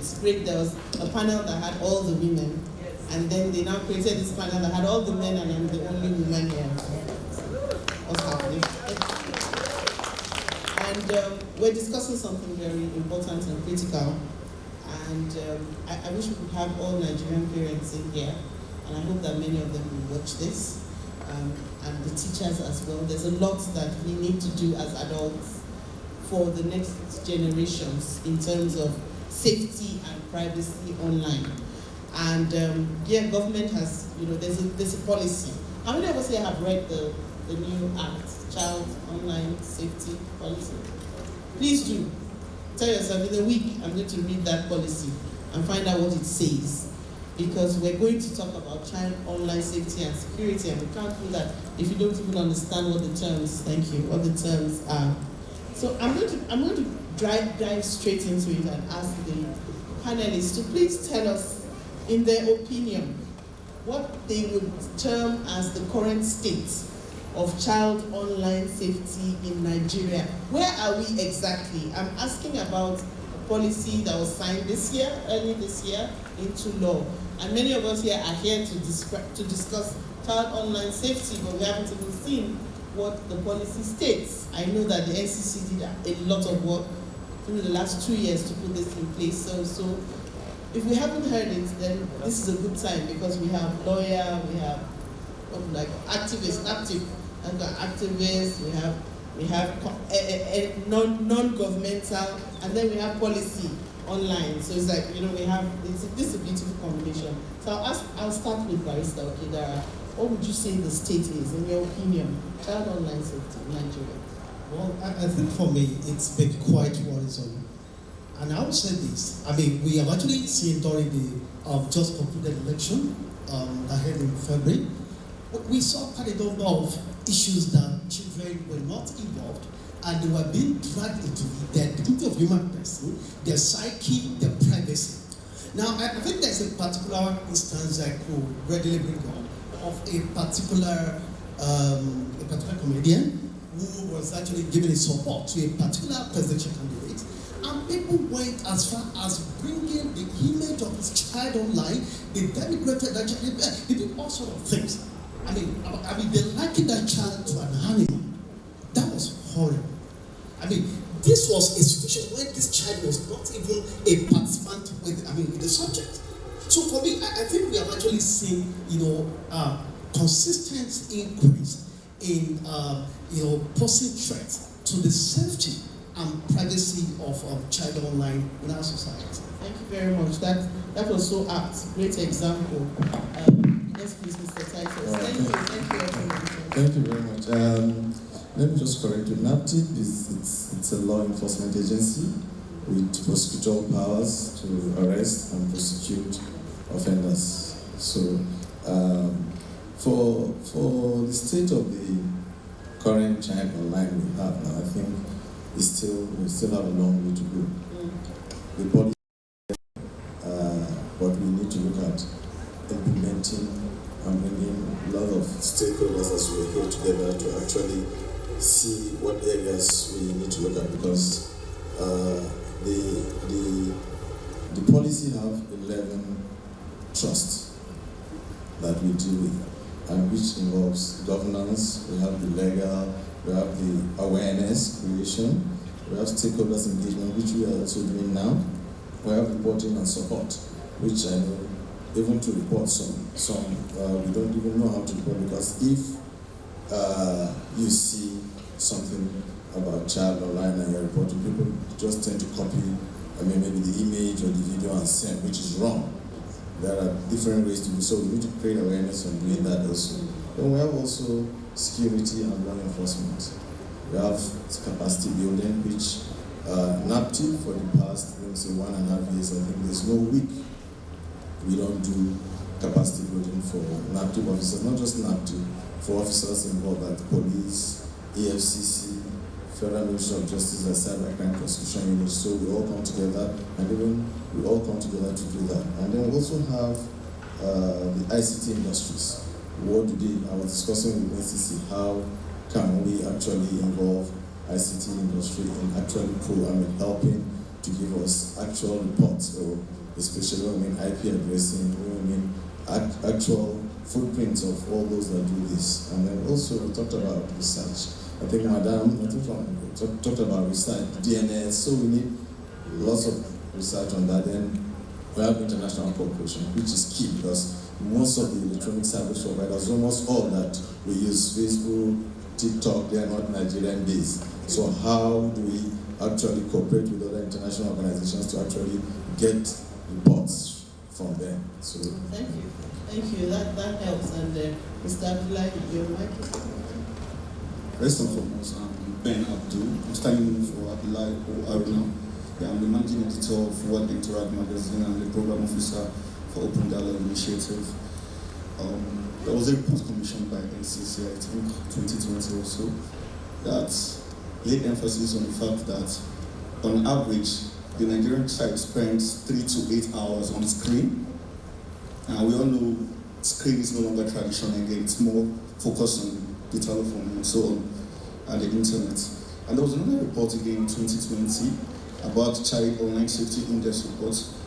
It's great. There was a panel that had all the women, and then they now created this panel that had all the men, and I'm the only woman here. What's happening? And we're discussing something very important and critical. And I wish we could have all Nigerian parents in here, and I hope that many of them will watch this, and the teachers as well. There's a lot that we need to do as adults for the next generations in terms of safety and privacy online. And government has, there's a policy. How many of us here have read the new act, Child Online Safety Policy? Please do. Tell yourself, in a week, I'm going to read that policy and find out what it says. Because we're going to talk about child online safety and security, and we can't do that if you don't even understand what the terms, what the terms are. So I'm going to dive straight into it and ask the panelists to please tell us, in their opinion, what they would term as the current state of child online safety in Nigeria. Where are we exactly? I'm asking about a policy that was signed early this year, into law. And many of us here are here to discuss child online safety, but we haven't even seen what the policy states. I know that the NCC did a lot of work through the last 2 years to put this in place. So if we haven't heard it, then this is a good time, because we have lawyer, we have activists, NAPTIP, and the activists, we have non-governmental, and then we have policy online. So it's like, this is a beautiful combination. So I'll start with Barrister Okedara. What would you say the state is, in your opinion, child online safety in Nigeria? Well, I think for me, it's been quite worrisome. And I would say this, we have actually seen during the just concluded election that held in February, we saw quite a number of issues that children were not involved, and they were being dragged into the dignity of human person, their psyche, their privacy. Now, I think there's a particular instance I could readily bring up of a particular comedian who was actually giving his support to a particular presidential candidate, and people went as far as bringing the image of his child online. They denigrated that child. They did all sorts of things. They likened that child to an animal. That was horrible. This was a situation where this child was not even a participant with the subject. So for me, I think we have actually seen, consistent increase in, posing threats to the safety and privacy of child online in our society. Thank you very much. That was so apt. Great example. Yes, please, Mr. Titus. Thank you, everyone. Thank you very much. Let me just correct you. NAPTIP it's a law enforcement agency with prosecutorial powers to arrest and prosecute offenders. So, for the state of the current child online we have now, I think we still have a long way to go. The policy, but we need to look at implementing and bringing a lot of stakeholders as we're here together to actually see what areas we need to look at, because the policy have 11 trusts that we deal with, and which involves governance. We have the legal, we have the awareness creation, we have stakeholders engagement, which we are also doing now. We have reporting and support, which I know even to report some we don't even know how to report, because if you see something about child online and you're reporting, people just tend to copy, maybe the image or the video and send, which is wrong. There are different ways to do so. We need to create awareness on doing that also. Then we have also security and law enforcement. We have capacity building, which NAPTIP for the past, 1.5 years, I think there's no week we don't do capacity building for NAPTIP officers, not just NAPTIP, for officers involved like police, EFCC, Federal Ministry of Justice, and Cybercrime Prosecution Unit. So we all come together, and even we all come together to do that. And then we also have the ICT industries. What do they? I was discussing with NCC how can we actually involve ICT industry in actually helping to give us actual reports, or especially when we mean IP addressing, when we mean actual footprints of all those that do this. And then also we talked about research. I think Madam talked about research, DNS, so we need lots of research on that. Then we have international cooperation, which is key because most of the electronic service providers, almost all that we use, Facebook, TikTok, they are not Nigerian based. So how do we actually cooperate with other international organizations to actually get reports from them? So thank you. Thank you. That helps. And Mr. Abdullahi, your mic. First and foremost, I'm Ben Abdul. I'm standing for Abdullahi or Haruna. Yeah, I'm the managing editor of What the Entourage magazine and the program officer for Open Dialogue Initiative. There was a report commissioned by NCC, I think 2020 or so, that laid emphasis on the fact that on average, the Nigerian child spends 3 to 8 hours on screen. And we all know screen is no longer traditional again, it's more focused on the telephone and so on, and the internet. And there was another report again in 2020 about Child Online Safety Index reports.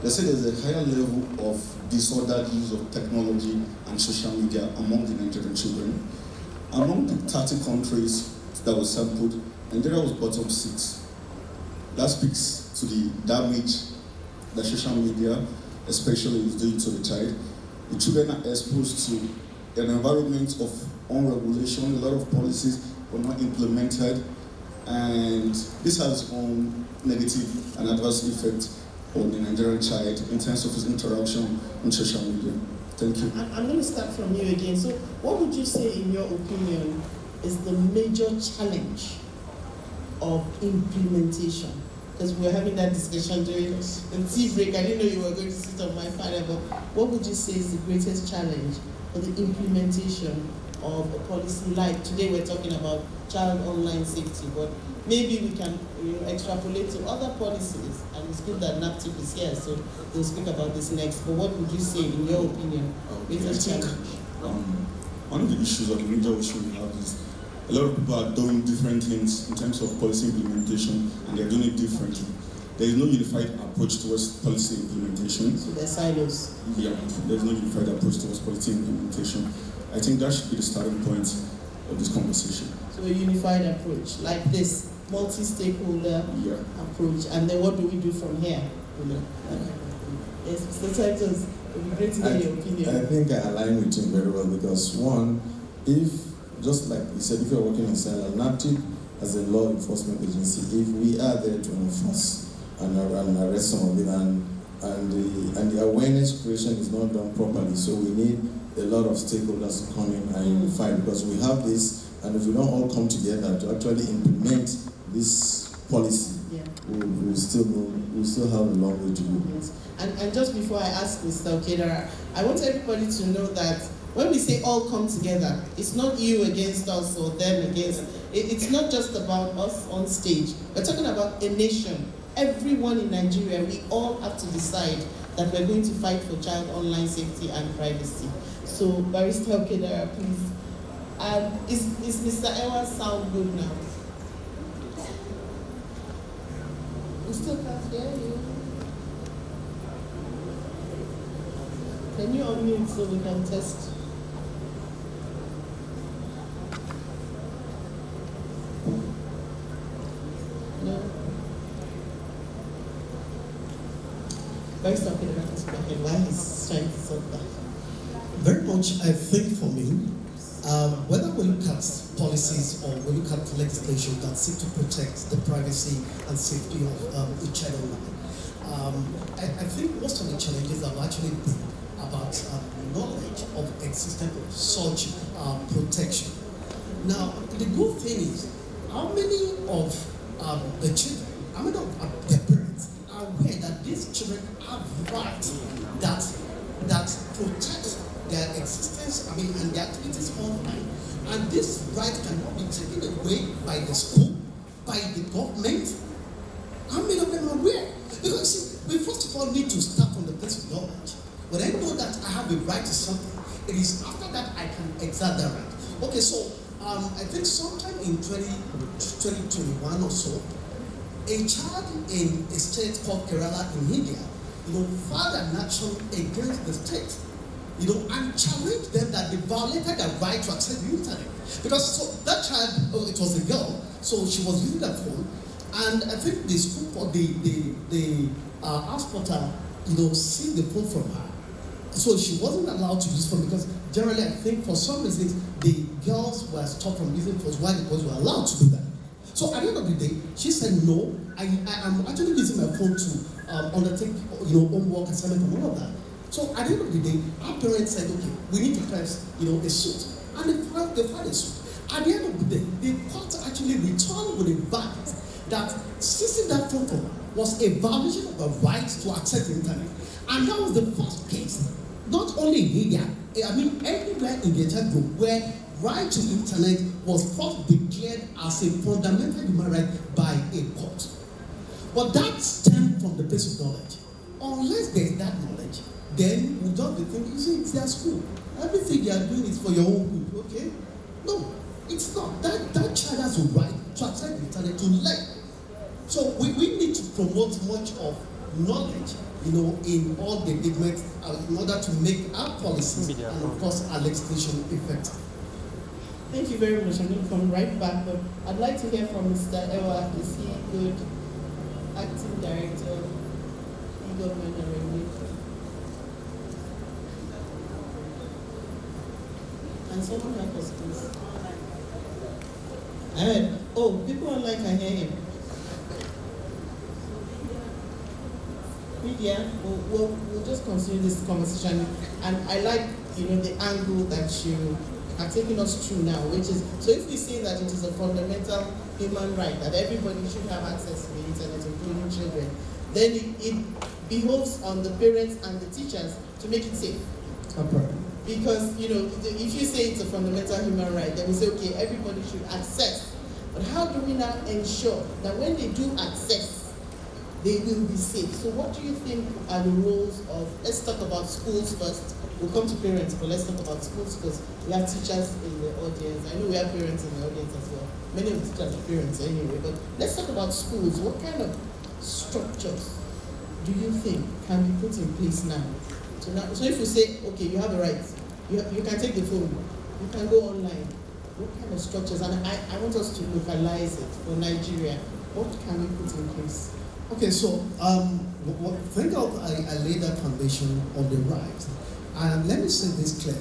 They said there's a higher level of disordered use of technology and social media among the Nigerian children. Among the 30 countries that were sampled, Nigeria was bottom 6. That speaks to the damage that social media, especially, is doing to the child. The children are exposed to an environment of unregulation. A lot of policies were not implemented, and this has negative and adverse effect on the Nigerian child in terms of his interaction on social media. Thank you. I'm going to start from you again. So what would you say, in your opinion, is the major challenge of implementation? Because we were having that discussion during the tea break. I didn't know you were going to sit on my father, but what would you say is the greatest challenge for the implementation of a policy? Like today we're talking about child online safety, but maybe we can extrapolate to other policies, and it's good that NAPTIP is here, so they'll speak about this next. But what would you say, in your opinion, greatest challenge? One of the issues, or the major issue we have, is a lot of people are doing different things in terms of policy implementation, and they're doing it differently. There is no unified approach towards policy implementation. So they're silos. Yeah, there's no unified approach towards policy implementation. I think that should be the starting point of this conversation. So a unified approach, like this, multi-stakeholder approach, and then what do we do from here? Yes, Mr. Titus, it would be great to hear your opinion. I think I align with him very well because one, if, just like he said, if you're working in Senegal, NAPTIP as a law enforcement agency, if we are there to enforce and arrest some of it, and the awareness creation is not done properly, so we need a lot of stakeholders to come in and unify, because we have this, and if we don't all come together to actually implement this policy, we'll still have a long way to go. Yes. And just before I ask Mr. Okedara, I want everybody to know that when we say all come together, it's not you against us or them against. It's not just about us on stage. We're talking about a nation. Everyone in Nigeria, we all have to decide that we're going to fight for child online safety and privacy. So, Barrister Okedara, please. Is Mr. Ewah's sound good now? We still can't hear you. Can you unmute so we can test? No? Barrister Okedara has spoken while he's trying to solve that. Very much, I think, for me, whether we look at policies or we look at legislation that seek to protect the privacy and safety of the child online, I think most of the challenges have actually been about knowledge of existence of such protection. Now, the good thing is, how many of the children, how many of their parents are aware that these children have rights that protect their existence, and their activities online, and this right cannot be taken away by the school, by the government? How many of them are aware? Because see, we first of all need to start from the place of knowledge. When I know that I have a right to something, it is after that I can exert that right. Okay, so I think sometime in 2021 or so, a child in a state called Kerala in India, filed an action against the state, and challenged them that they violated their right to access the internet. Because that child, it was a girl, so she was using the phone, and I think the school, the hospital, seized the phone from her. So she wasn't allowed to use phone because generally, I think for some reasons, the girls were stopped from using phones while the boys were allowed to do that. So at the end of the day, she said, no, I'm actually using my phone to undertake, homework, assignment, and all of that. So at the end of the day, our parents said, okay, we need to press, a suit. And they filed a suit. At the end of the day, the court actually returned with a verdict that seizing that phone call was a violation of a right to access the internet. And that was the first case, not only in India, everywhere in the entire group, where right to internet was first declared as a fundamental human right by a court. But that stemmed from the place of knowledge. Unless there is that knowledge, then we don't think, it's their school. Everything they are doing is for your own good, okay? No, it's not. That child has a right to access the internet to learn. So we need to promote much of knowledge, in all the government in order to make our policies and of course our legislation effective. Thank you very much. I'm going to come right back, but I'd like to hear from Mr. Ewah. Is he good? Acting Director, eGovernment and Regulation. And someone help us, please. People online can hear him. Media, we'll just continue this conversation. And I like, the angle that you are taking us through now, which is, so if we say that it is a fundamental human right, that everybody should have access to the internet, including children, then it behoves on the parents and the teachers to make it safe. Because, if you say it's a fundamental human right, then we say, okay, everybody should access. But how do we now ensure that when they do access, they will be safe? So what do you think are the roles of, let's talk about schools first. We'll come to parents, but let's talk about schools because we have teachers in the audience. I know we have parents in the audience as well. Many of the teachers are parents anyway, but let's talk about schools. What kind of structures do you think can be put in place now? So if we say, okay, you have a right, you can take the phone, you can go online. What kind of structures? And I want us to localize it for Nigeria. What can we put in place? Okay, so thank God I laid that foundation on the right. And let me say this clearly.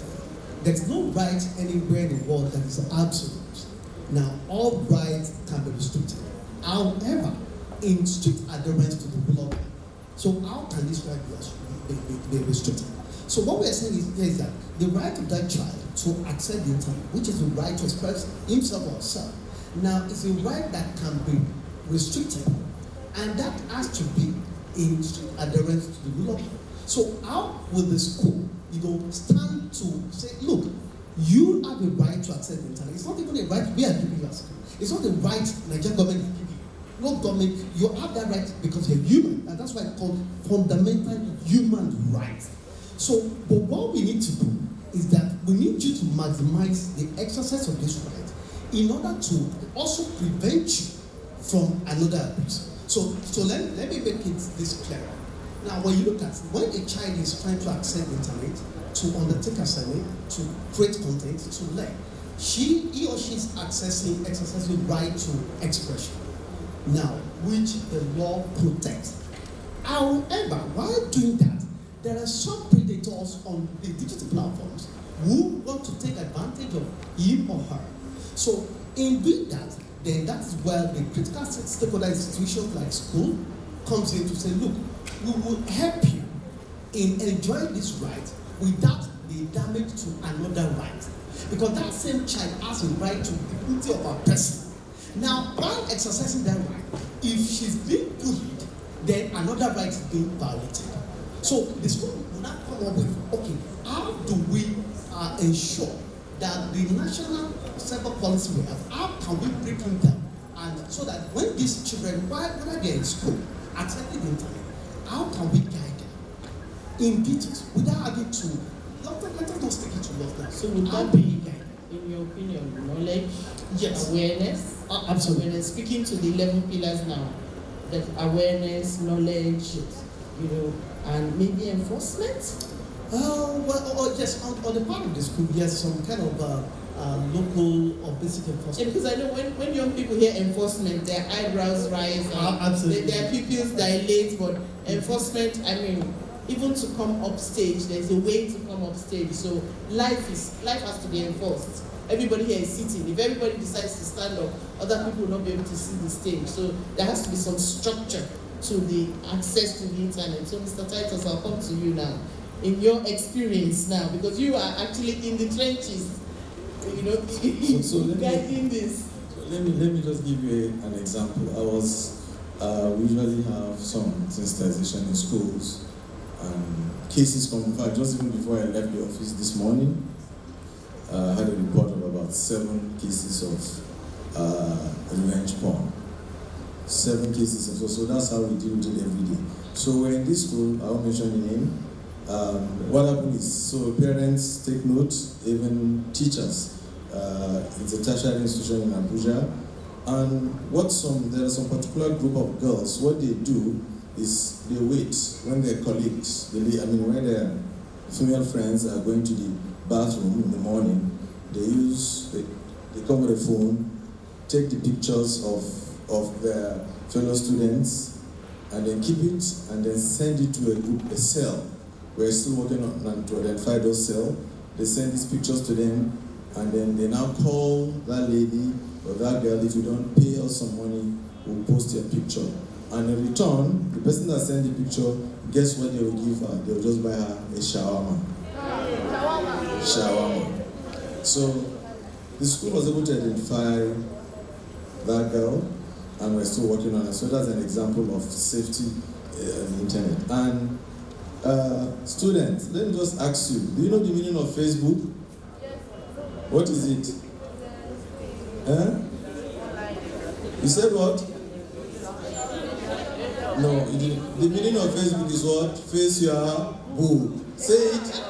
There's no right anywhere in the world that is absolute. Now, all rights can be restricted. However, in strict adherence to the rule of law. So how can this right be restricted? So what we are saying is that the right of that child to access the internet, which is the right to express himself or herself, now is a right that can be restricted. And that has to be in strict adherence to the rule of law. So how will the school, stand to say, look, you have a right to access the internet. It's not even a right we are giving you as school. It's not a right Nigerian government is giving you. No government, you have that right because you're human. And that's why it's called fundamental human rights. So, but what we need to do is that we need you to maximize the exercise of this right in order to also prevent you from another abuse. So let me make it this clear. Now, when you look at when a child is trying to access the internet, to undertake assignment, to create content, to learn, he or she is exercising right to expression. Now, which the law protects. However, while doing that, there are some predators on the digital platforms who want to take advantage of him or her. So, in doing that, then that is where the critical stakeholder institutions like school comes in to say, look, we will help you in enjoying this right without the damage to another right. Because that same child has a right to the dignity of a person. Now, while exercising that right, if she's being bullied, then another right is being violated. So the school will not come up with, okay, how do we ensure that the national cyber policy we have, how can we break them down? And so that when these children, whether they're in school, accessing the internet, how can we guide them in details without having to, let us not stick it to love now. So would that be, in your opinion, knowledge, yes, awareness? Absolutely. Awareness, speaking to the 11 pillars now. There's awareness, knowledge, and maybe enforcement? Yes, on the part of the school, yes, some kind of local or basic enforcement. Yeah, because I know when young people hear enforcement, their eyebrows rise, absolutely. Their pupils dilate, but enforcement, even to come up stage, there's a way to come up stage. So life has to be enforced. Everybody here is sitting. If everybody decides to stand up, other people will not be able to see the stage. So there has to be some structure to the access to the internet. So Mr. Titus, I'll come to you now. In your experience now, because you are actually in the trenches, guiding this. Let me just give you an example. We usually have some sensitization in schools, and cases come. In fact, just even before I left the office this morning, I had a report of about 7 cases of revenge porn. 7 cases, so that's how we deal with it every day. So we're in this school, I won't mention the name. What happened is, so parents take note, even teachers. It's a tertiary institution in Abuja, and there are some particular group of girls. What they do is they wait when their colleagues, when their female friends are going to the bathroom in the morning. They come with a phone, take the pictures of their fellow students, and then keep it, and then send it to a cell. We're still working on to identify those cells. They send these pictures to them, and then they now call that lady or that girl. If you don't pay us some money, we'll post your picture. And in return, the person that sent the picture, guess what they will give her? They will just buy her a shawarma. Shawarma. So the school was able to identify that girl, and we're still working on it. So that's an example of safety on the internet. And students, let me just ask you, do you know the meaning of Facebook? Yes. What is it? You said what? No, the meaning of Facebook is what? Face your boo. Say it.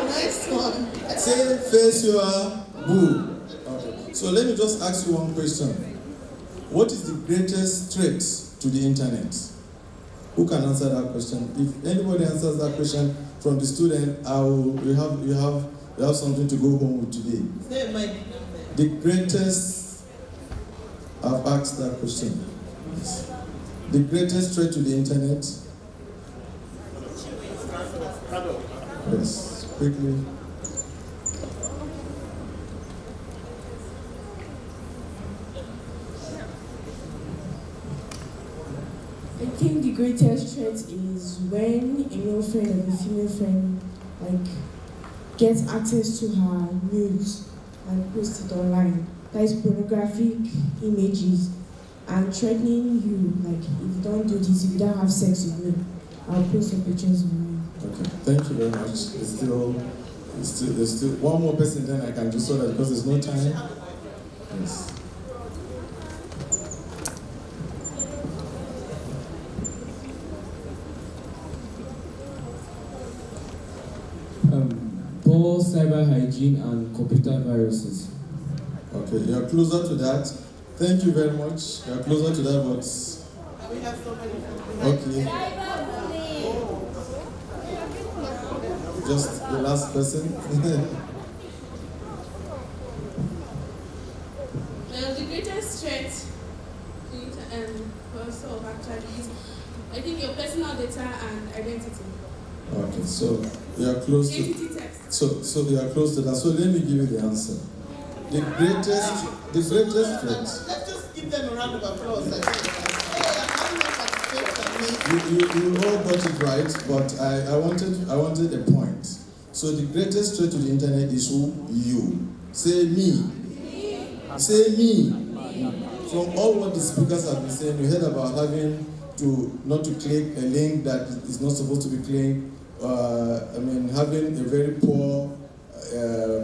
Next one. Say face your boo. Okay. So let me just ask you one question. What is the greatest threat to the internet? Who can answer that question? If anybody answers that question from the student, you have something to go home with today. The greatest, I've asked that question. Yes. The greatest threat to the internet? Yes, quickly. I think the greatest threat is when a male friend or a female friend gets access to her nudes and posts it online. That is pornographic images and threatening you, if you don't do this, if you don't have sex with me, I'll post your pictures online. Okay, thank you very much. There's still one more person, then I can do so that because there's no time. Yes. Poor cyber hygiene and computer viruses. Okay, you're closer to that. Thank you very much. You're closer to that, but... We have somebody from okay. Just the last person. The greatest threat is, I think, your personal data and identity. Okay, so you are close to. Identity theft. So you are close to that. So let me give you the answer. The greatest threat. Let's just give them a round of applause. You all got it right, but I wanted a point. So the greatest threat to the internet is who? You. Say me. Say me. From all what the speakers have been saying, you heard about having to not to click a link that is not supposed to be clicked. Having a very poor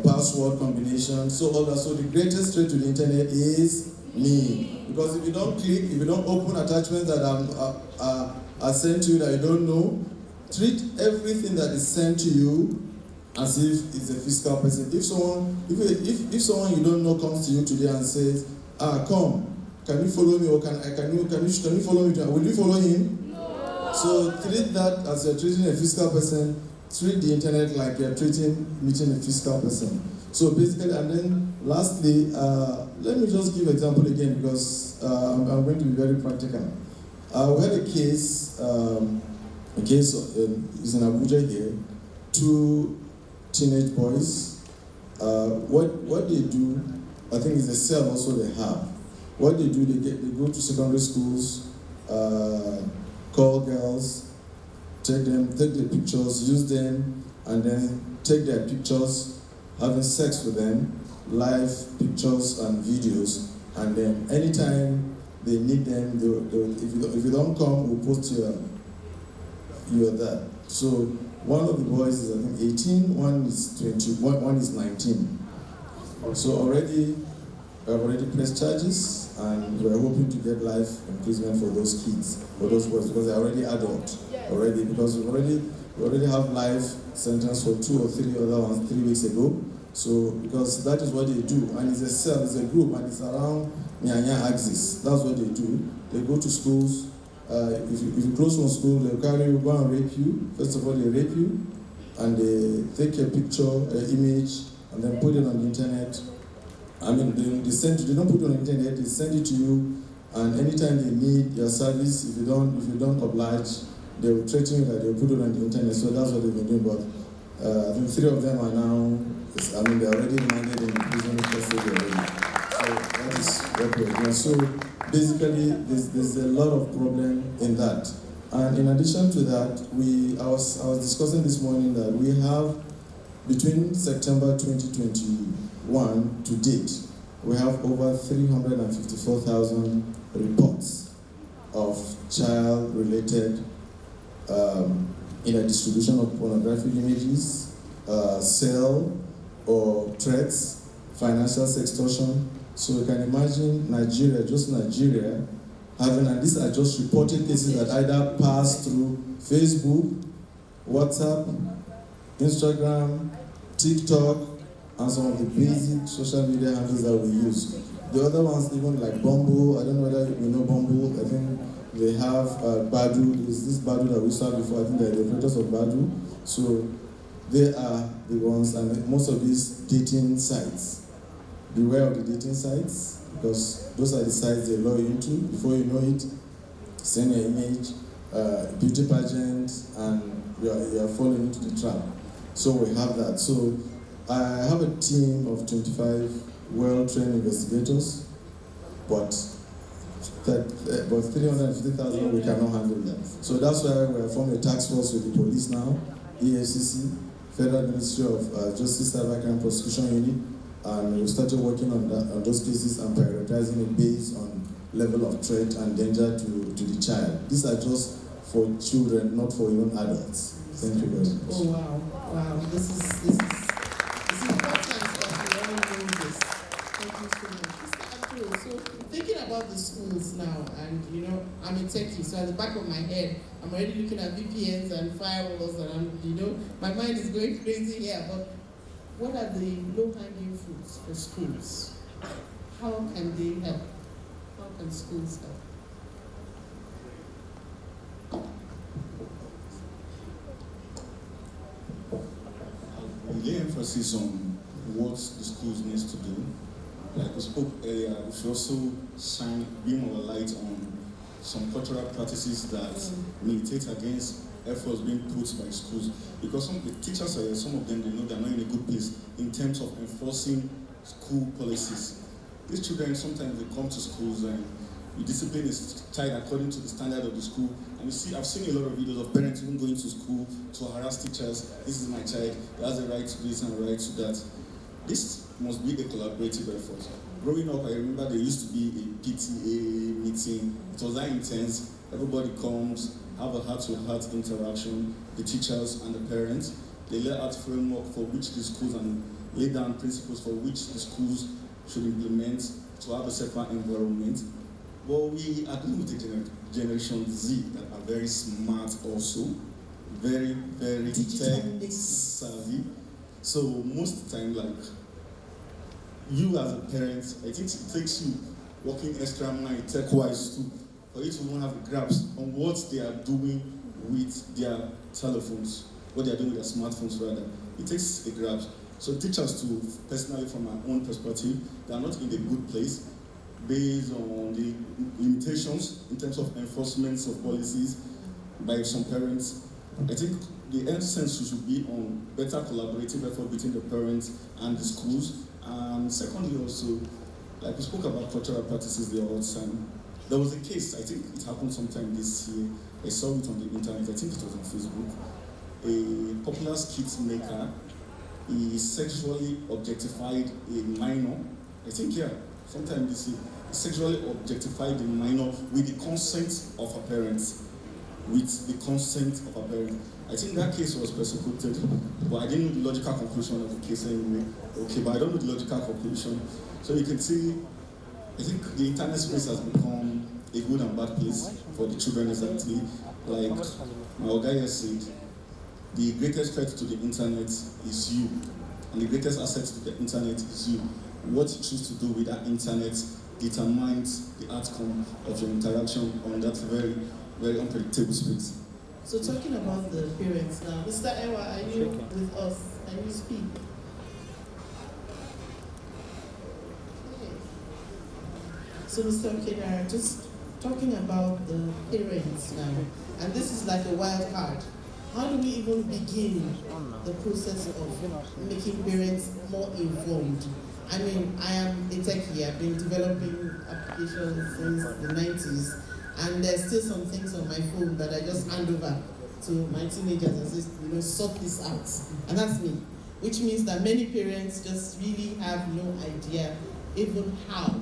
password combination. So all that. So the greatest threat to the internet is me. Because if you don't click, if you don't open attachments that are sent to you that you don't know, treat everything that is sent to you as if it's a physical person. If someone you don't know comes to you today and says, come, Can you follow me, or can you follow me? Will you follow him? No. So treat that as you're treating a physical person. Treat the internet like you're meeting a physical person. So basically, and then lastly, let me just give an example again, because I'm going to be very practical. We had a case is in Abuja here. 2 teenage boys. What they do, I think is a cell also they have. What they do, they go to secondary schools, call girls, take their pictures, use them, and then take their pictures, having sex with them, live pictures and videos, and then anytime they need them, if you don't come, we'll post you are there. So one of the boys is, I think, 18, one is 20, one is 19. So already pressed charges, and we're hoping to get life imprisonment for those kids, for those boys, because they're already adult already, because we already have life sentence for 2 or 3 other ones 3 weeks ago. So because that is what they do, and it's a cell, it's a group, and it's around Nyanya axis. That's what they do. They go to schools. If you close one school, they'll go and rape you. First of all, they rape you, and they take a picture, an image, and then put it on the internet. I mean, they don't put it on the internet, they send it to you, and anytime they need your service, if you don't oblige, they will threaten you that they will put it on the internet. So that's what they've been doing. But I think 3 of them are now, they're already demanded in prison custody already. So that is what we're doing. So basically, there's a lot of problem in that. And in addition to that, I was discussing this morning that we have, between September 2021 to date, we have over 354,000 reports of child-related distribution of pornographic images, sale or threats, financial sextortion. So you can imagine Nigeria, having, and these are just reported cases that either pass through Facebook, WhatsApp, Instagram, TikTok, and some of the basic social media handles that we use. The other ones, even like Bumble, I don't know whether you know Bumble, I think they have Badu. There's this Badu that we saw before, I think they're the operators of Badu. So they are the ones, and most of these dating sites. Beware of the dating sites, because those are the sites they lure you into. Before you know it, send your image, beauty pageant, and you're falling into the trap. So we have that. So I have a team of 25 well-trained investigators, but 350,000 we cannot handle that. So that's why we have formed a task force with the police now, EFCC, Federal Ministry of Justice Cybercrime Prosecution Unit, and we started working on those cases and prioritizing it based on level of threat and danger to the child. These are just for children, not for even adults. Thank you very much. Oh wow! This is important that we all know this. Thank you so much, Mr. Abdul. So thinking about the schools now, and I'm a techie, so at the back of my head, I'm already looking at VPNs and firewalls, and my mind is going crazy here. But what are the low-hanging fruits for schools? How can they help? How can schools help? We lay emphasis on what the schools needs to do. Like we spoke earlier, we should also shine beam of a light on some cultural practices that militate against efforts being put by schools, because some of the teachers are, some of them, they know they're not in a good place in terms of enforcing school policies. These children, sometimes they come to schools and you discipline a child according to the standard of the school, and you see, I've seen a lot of videos of parents even going to school to harass teachers. This is my child, he has a right to this and a right to that. This must be a collaborative effort. Growing up, I remember there used to be a PTA meeting. It was that intense. Everybody comes, have a heart-to-heart interaction, the teachers and the parents. They lay out framework for which the schools and lay down principles for which the schools should implement to have a safer environment. But we are dealing with a generation Z that are very smart also, very, very tech savvy. So most of the time, like, you as a parent, I think it takes you working extra mile tech-wise too, for you to even have a grasp on what they are doing with their telephones, what they are doing with their smartphones rather. It takes a grasp. So teachers too, personally from my own perspective, they are not in a good place based on the limitations in terms of enforcement of policies by some parents. I think the emphasis should be on better collaborative effort between the parents and the schools. And secondly also, like we spoke about cultural practices the other time, there was a case, I think it happened sometime this year, I saw it on the internet, I think it was on Facebook. A popular skit maker, he sexually objectified a minor, I think sometime this year, he sexually objectified a minor with the consent of her parents. With the consent of her parents. I think that case was persecuted, but I didn't know the logical conclusion of the case anyway. Okay, but I don't know the logical conclusion. So you can see, I think the internet space has become a good and bad place for the children exactly. Like my Ogaya said, the greatest threat to the internet is you. And the greatest asset to the internet is you. What you choose to do with that internet determines the outcome of your interaction on that very, very unpredictable space. So talking about the parents now, Mr. Ewah, are you with us? Can you speak? Okay. So Mr. Okedara, just talking about the parents now, and this is like a wild card. How do we even begin the process of making parents more informed? I mean, I am a techie. I've been developing applications since the 90s, and there's still some things on my phone that I just hand over to my teenagers and say, sort this out. And that's me, which means that many parents just really have no idea even how.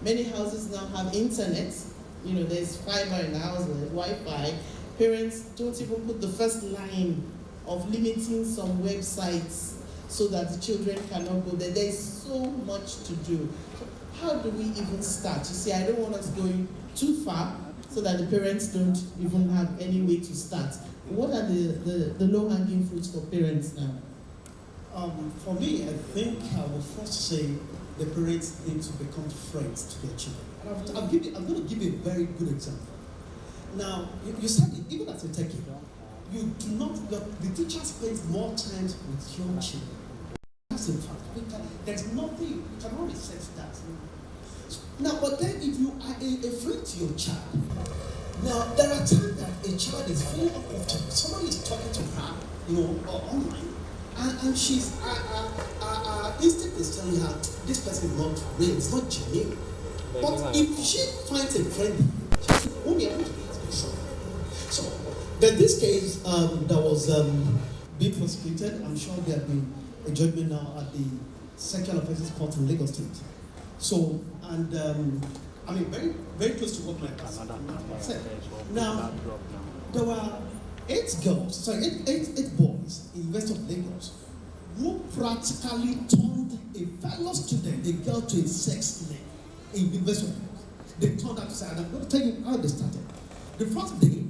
Many houses now have internet. There's fiber in the house, there's Wi-Fi. Parents don't even put the first line of limiting some websites so that the children cannot go there. There's so much to do. So how do we even start? You see, I don't want us going too far so that the parents don't even have any way to start. What are the low-hanging fruits for parents now? For me, I think I will first say the parents need to become friends to their children. And I'm going to give you a very good example. Now, you said it, even as a techie, you do not, the teacher spends more time with young children. That's in fact, there's nothing, you cannot reset that. Now, but then if you are a friend to your child, now there are times that a child is feeling uncomfortable. Somebody is talking to her, or online, and she's, instinct is telling her, this person is not real, it's not genuine. But if she finds a friend, she's only able to be so, in this case, that was being prosecuted. I'm sure there have been a judgment now at the Sexual Offences Court in Lagos State. So, and I mean, very, very close to what my pastor said. Now, there were 8 boys in the west of Lagos who practically turned a fellow student, a girl, to a sex slave in the west of Lagos. They turned out to say, and I'm going to tell you how they started. The first day,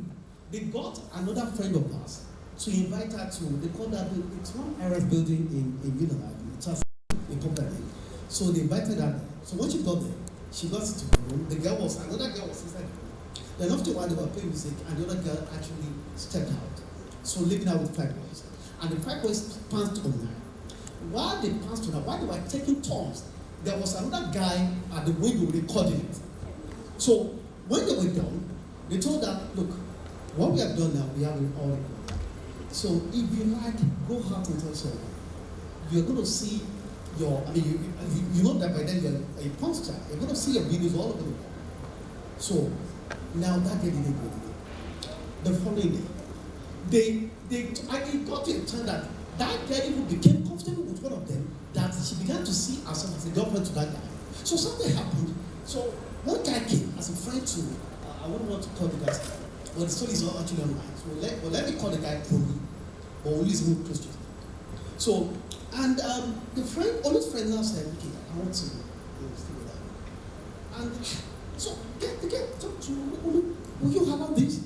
they got another friend of ours to invite her to, they called that, it's one NiRA building in Unila, it has a popular name. So they invited her there. So when she got there, she got to the room, another girl was inside the room. Then after a while, they were playing music, and the other girl actually stepped out. So leaving her with 5 boys. And the 5 boys pounced on her. While they pounced on her, while they were taking turns, there was another guy at the window recording it. So when they were done, they told her, look, what we have done now, we have it all recorded. So if you like, go out and tell someone. You're going to see your, you know that by then you're a porn star. You're going to see your videos all over the world. So now that day didn't go today. The following day, it got to a time that girl even became comfortable with one of them, that she began to see herself as a girlfriend to that guy. So something happened. So one guy came as a friend to, I wouldn't want to call the guy, but the story is not actually online. So let me call the guy Pony, or we'll use him close to him. So, and the friend, all his friends now said, okay, I want to stay with her. And so, get talk to Olu, will you allow this? He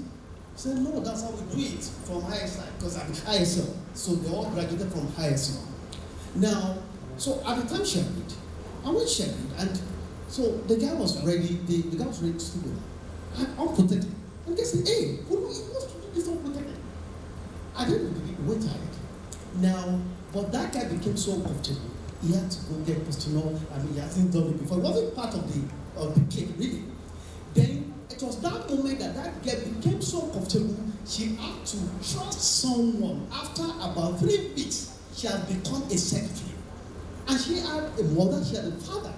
said, no, that's how we do it from ISI, because I'm ISL. So they all graduated from ISL. Now, so at the time she agreed, I went sharing, and So the guy was ready, the guy was ready to sleep with her. And unprotected. And they said, hey, he wants to do this unprotected. I didn't believe we were tired. Now, but that guy became so comfortable. He had to go get personal. I mean, he hasn't done it before. It wasn't part of the cake, really. Then it was that moment that girl became so comfortable, she had to trust someone. After about 3 weeks, she had become a secretary. And she had a mother, she had a father.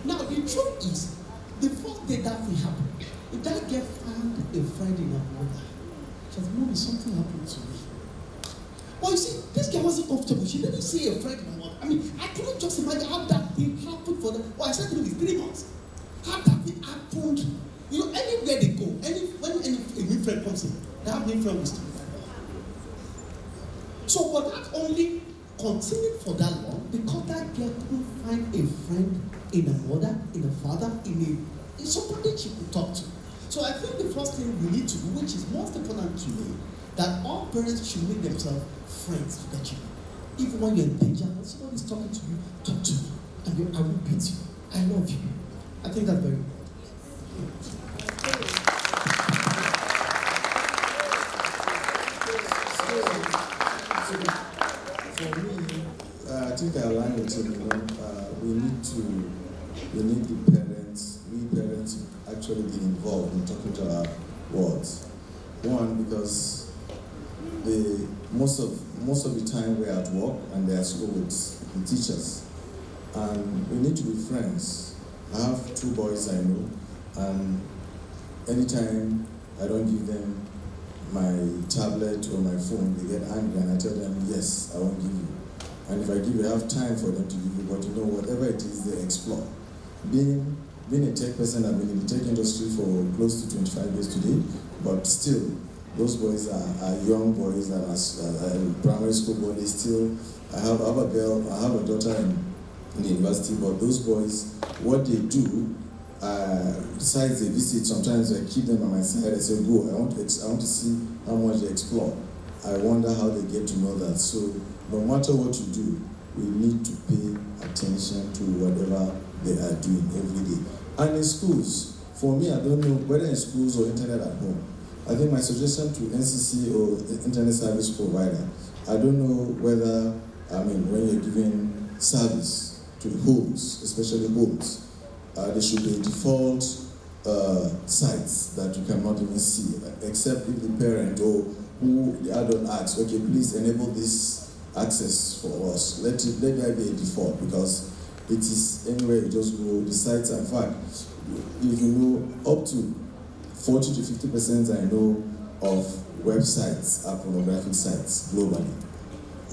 Now, the truth is, the first day that thing happened, that girl found a friend in her mother. She said, Mommy, something happened to me. But you see, this girl wasn't comfortable. She didn't see a friend in her mother. I mean, I couldn't just imagine how that thing happened for them. Well, I said to them, it's 3 months. How that thing happened. You know, anywhere they go, when a new friend comes in, that new friend will still be there. So, but that only continued for that long because that girl couldn't find a friend in a mother, in a father, in somebody she could talk to. So I think the first thing we need to do, which is most important to me, that all parents should make themselves friends with their children. Even when you're in danger, when somebody's talking to you, talk to me. And I will beat you. I love you. I think that's very important. For me, I think I align with you. We need the parents, we parents actually be involved in talking to our wards. One, because most of the time we're at work and they're at school with the teachers, and we need to be friends. I have 2 boys I know, and anytime I don't give them my tablet or my phone, they get angry, and I tell them, yes, I won't give you. And if I give you, I have time for them to give you, but you know, whatever it is, they explore. Being a tech person, I've been in the tech industry for close to 25 years today, but still, those boys are young boys and are primary school boys. They still, I have a daughter in university, but those boys, what they do, besides they visit, sometimes I keep them by my side. I say, go, I want to see how much they explore. I wonder how they get to know that. So no matter what you do, we need to pay attention to whatever they are doing every day. And in schools, for me, I don't know whether in schools or internet at home. I think my suggestion to NCC or internet service provider, I don't know whether, when you're giving service to homes, especially homes, there should be default sites that you cannot even see, except if the parent or who the adult asks, okay, please enable this access for us. Let that be a default, because it is anywhere you just go, the sites, in fact, if you know, up to 40 to 50% I know of websites are pornographic sites globally.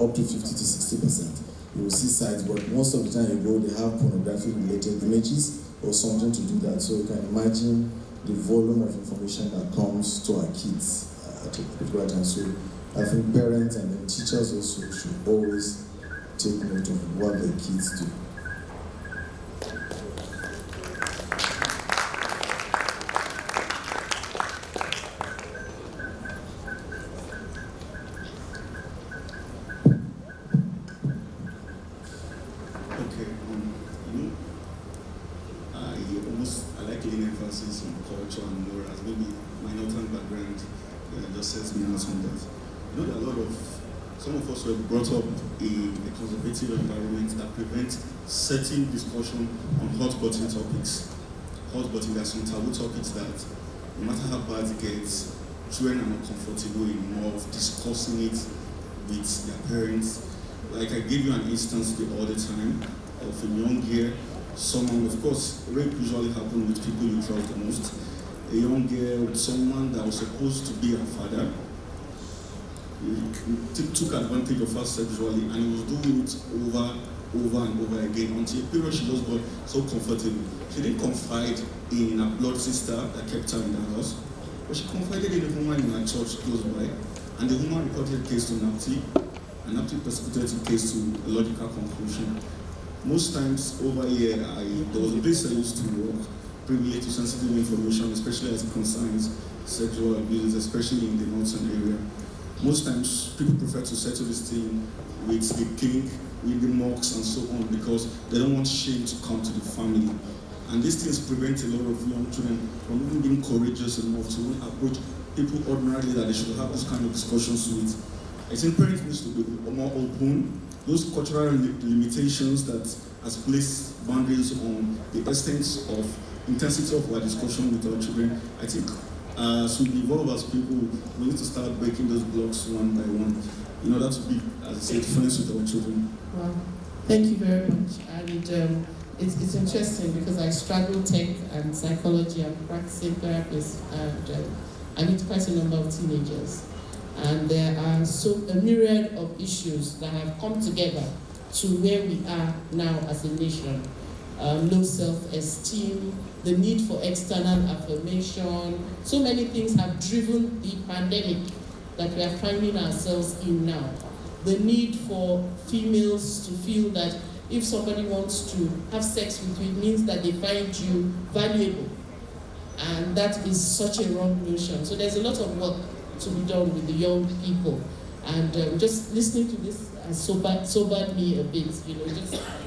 Up to 50 to 60%. You will see sites, but most of the time you go, they have pornographic related images or something to do that. So you can imagine the volume of information that comes to our kids at a particular time. So I think parents and then teachers also should always take note of what their kids do. I like laying emphasis on culture and morals. Maybe my northern background just sets me out on that. You know that some of us were brought up in a conservative environment that prevents certain discussion on hot button topics. Hot button, there are some taboo topics that no matter how bad it gets, children are not comfortable enough discussing it with their parents. Like I gave you an instance the other time of a young girl. Someone, of course, rape usually happens with people you trust the most. A young girl with someone that was supposed to be her father. He took advantage of her sexually, and he was doing it over and over again until a period she just got so comfortable. She didn't confide in her blood sister that kept her in the house, but she confided in a woman in her church close by, and the woman reported the case to NAPTIP, and NAPTIP prosecuted the case to a logical conclusion. Most times over here, there was a place I used to work, privileged to sensitive information, especially as it concerns sexual abuse, especially in the northern area. Most times, people prefer to settle this thing with the king, with the monks, and so on, because they don't want shame to come to the family. And these things prevent a lot of young children from even being courageous enough to approach people ordinarily that they should have this kind of discussions with. I think parents need to be more open. Those cultural limitations that has placed boundaries on the extent of intensity of our discussion with our children, I think as we evolve as people, we need to start breaking those blocks one by one in order to be, as I said, friends with our children. Wow. Thank you very much. And it's interesting because I straddle tech and psychology. I'm practicing therapist, and I meet quite a number of teenagers. And there are a myriad of issues that have come together to where we are now as a nation. Low self-esteem, the need for external affirmation. So many things have driven the pandemic that we are finding ourselves in now. The need for females to feel that if somebody wants to have sex with you, it means that they find you valuable. And that is such a wrong notion. So there's a lot of work to be done with the young people. And just listening to this has sobered me a bit, just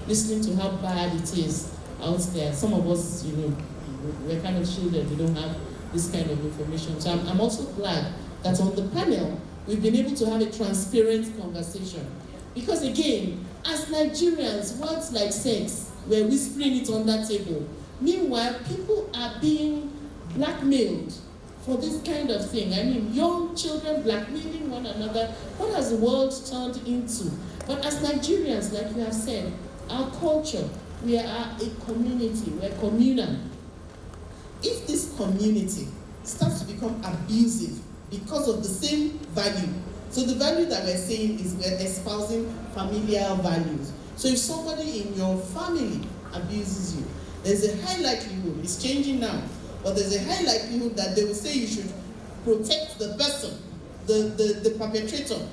listening to how bad it is out there. Some of us, we're kind of shielded, we don't have this kind of information. So I'm also glad that on the panel, we've been able to have a transparent conversation. Because again, as Nigerians, words like sex, we're whispering it on that table. Meanwhile, people are being blackmailed for this kind of thing. I mean, young children blackmailing one another. What has the world turned into? But as Nigerians, like you have said, our culture, we are a community, we're communal. If this community starts to become abusive because of the same value, so the value that we're saying is we're espousing familial values. So if somebody in your family abuses you, there's a high likelihood, it's changing now, but there's a high likelihood that they will say you should protect the person, the perpetrator,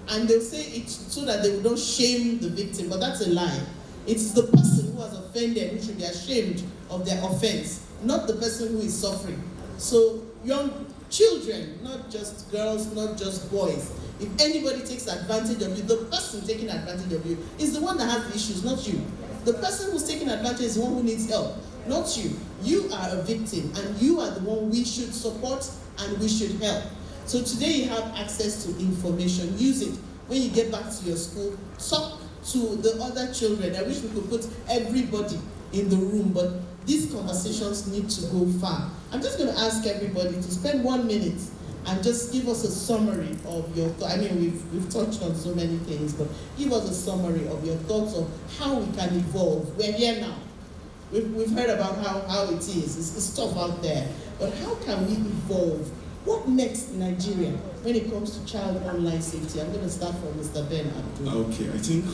and they'll say it so that they will not shame the victim, but that's a lie. It's the person who has offended who should be ashamed of their offense, not the person who is suffering. So young children, not just girls, not just boys, if anybody takes advantage of you, the person taking advantage of you is the one that has the issues, not you. The person who's taking advantage is the one who needs help, not you. You are a victim, and you are the one we should support and we should help. So today you have access to information. Use it. When you get back to your school, talk to the other children. I wish we could put everybody in the room, but these conversations need to go far. I'm just going to ask everybody to spend 1 minute and just give us a summary of your thoughts. I mean, we've touched on so many things, but give us a summary of your thoughts of how we can evolve. We're here now. We've heard about how it is. It's tough out there. But how can we evolve? What next in Nigeria when it comes to child online safety? I'm going to start from Mr. Ben Abdul. Okay, I think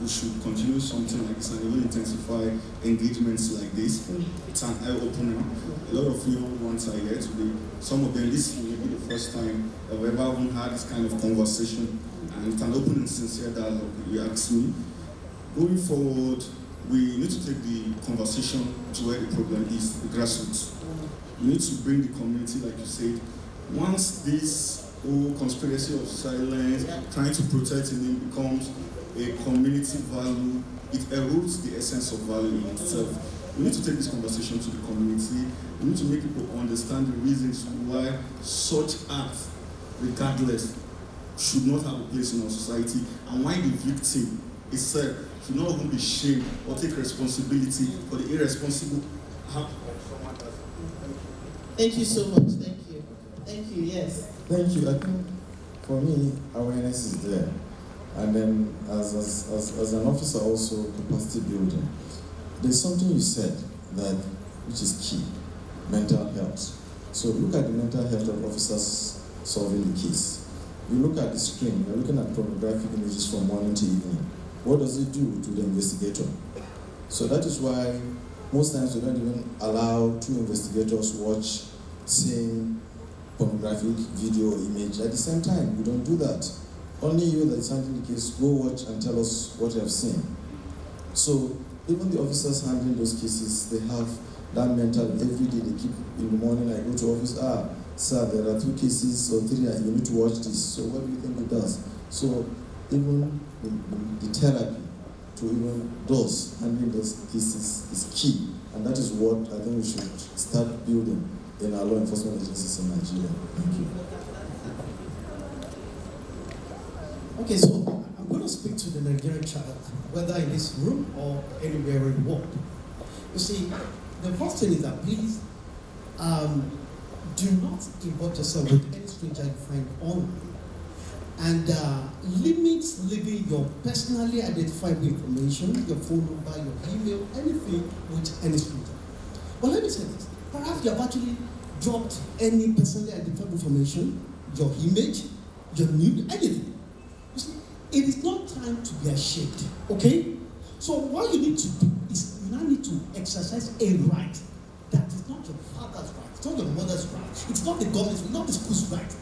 we should continue something like this and even intensify engagements like this. It's an eye-opener. A lot of young ones are here today. Some of them, this will be the first time that we've ever had this kind of conversation. And it's an open and sincere dialogue, if you ask me. Going forward, we need to take the conversation to where the problem is, the grassroots. We need to bring the community, like you said. Once this whole conspiracy of silence, trying to protect a name becomes a community value, it erodes the essence of value in itself. We need to take this conversation to the community. We need to make people understand the reasons why such acts, regardless, should not have a place in our society, and why the victim itself should not even be shamed or take responsibility for the irresponsible act. Thank you so much. Thank you. Thank you. Yes. Thank you. I think for me, awareness is there. And then as an officer also, capacity building. There's something you said that which is key, mental health. So look at the mental health of officers solving the case. You look at the screen, you're looking at pornographic images from morning to evening. What does it do to the investigator? So that is why most times we don't even allow two investigators watch same pornographic video or image at the same time. We don't do that. Only you that is handling the case, go watch and tell us what you have seen. So even the officers handling those cases, they have that mental, every day they keep, in the morning I go to office, sir, there are 2 cases or 3, you need to watch this. So what do you think it does? So even the therapy to to even those handling those cases is key. And that is what I think we should start building in our law enforcement agencies in Nigeria. Thank you. Okay, so I'm going to speak to the Nigerian child, whether in this room or anywhere in the world. You see, the first thing is that please do not involve yourself with any stranger you find online. And limit leaving your personally identifiable information, your phone number, your email, anything with any stranger. But let me say this. Perhaps you have actually dropped any personally identifiable information, your image, your nude, anything. You see, it is not time to be ashamed, okay? So what you need to do is you now need to exercise a right that is not your father's right, it's not your mother's right, it's not the government's, it's not the school's right.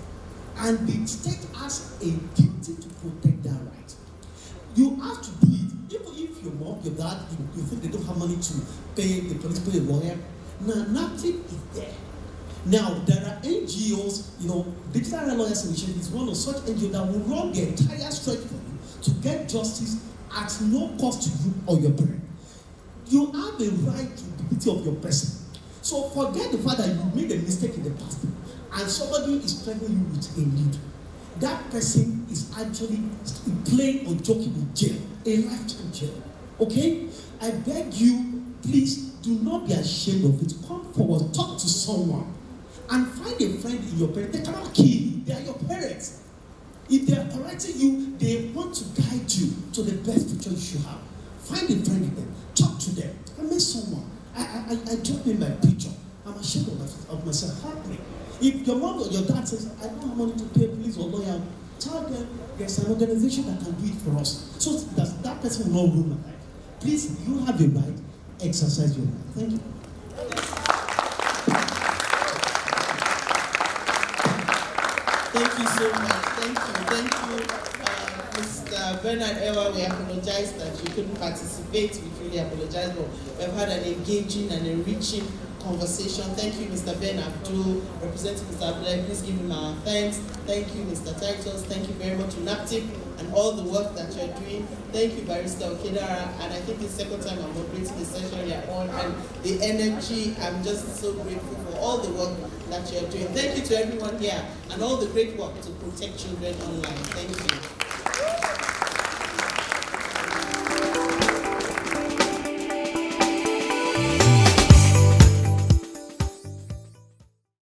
And the state has a duty to protect that right. You have to do it. Even if your mom, your dad, you think they don't have money to pay the police, pay a lawyer. Now, NAPTIP is there. Now, there are NGOs, Digital Lawyers Initiative is one of such NGOs that will run the entire stretch for you to get justice at no cost to you or your parent. You have a right to the dignity of your person. So forget the fact that you made a mistake in the past and somebody is threatening you with a lead. That person is actually playing or joking with jail, a lifetime jail. Okay? I beg you, please do not be ashamed of it. Come forward, talk to someone, and find a friend in your parents. They cannot kill you, they are your parents. If they are correcting you, they want to guide you to the best future you should have. Find a friend in them, talk to them. I met someone. I dropped in my picture. I'm ashamed of myself. Help me. If your mom or your dad says, I don't have money to pay police or lawyer, tell them there's an organization that can do it for us. So that person will not ruin my life. Please, you have a right, exercise your right. Thank you. Thank you so much. Thank you. Mr. Bernard Ewah, we apologize that you couldn't participate. We really apologize, but we've had an engaging and enriching conversation. Thank you, Mr. Ben Abdul, representing Mr. Abdullahi. Please give him our thanks. Thank you, Mr. Titus. Thank you very much to NAPTIP and all the work that you're doing. Thank you, Barrister Okedara. And I think it's the second time I'm moderating the session you're on, and the energy. I'm just so grateful for all the work that you're doing. Thank you to everyone here and all the great work to protect children online. Thank you.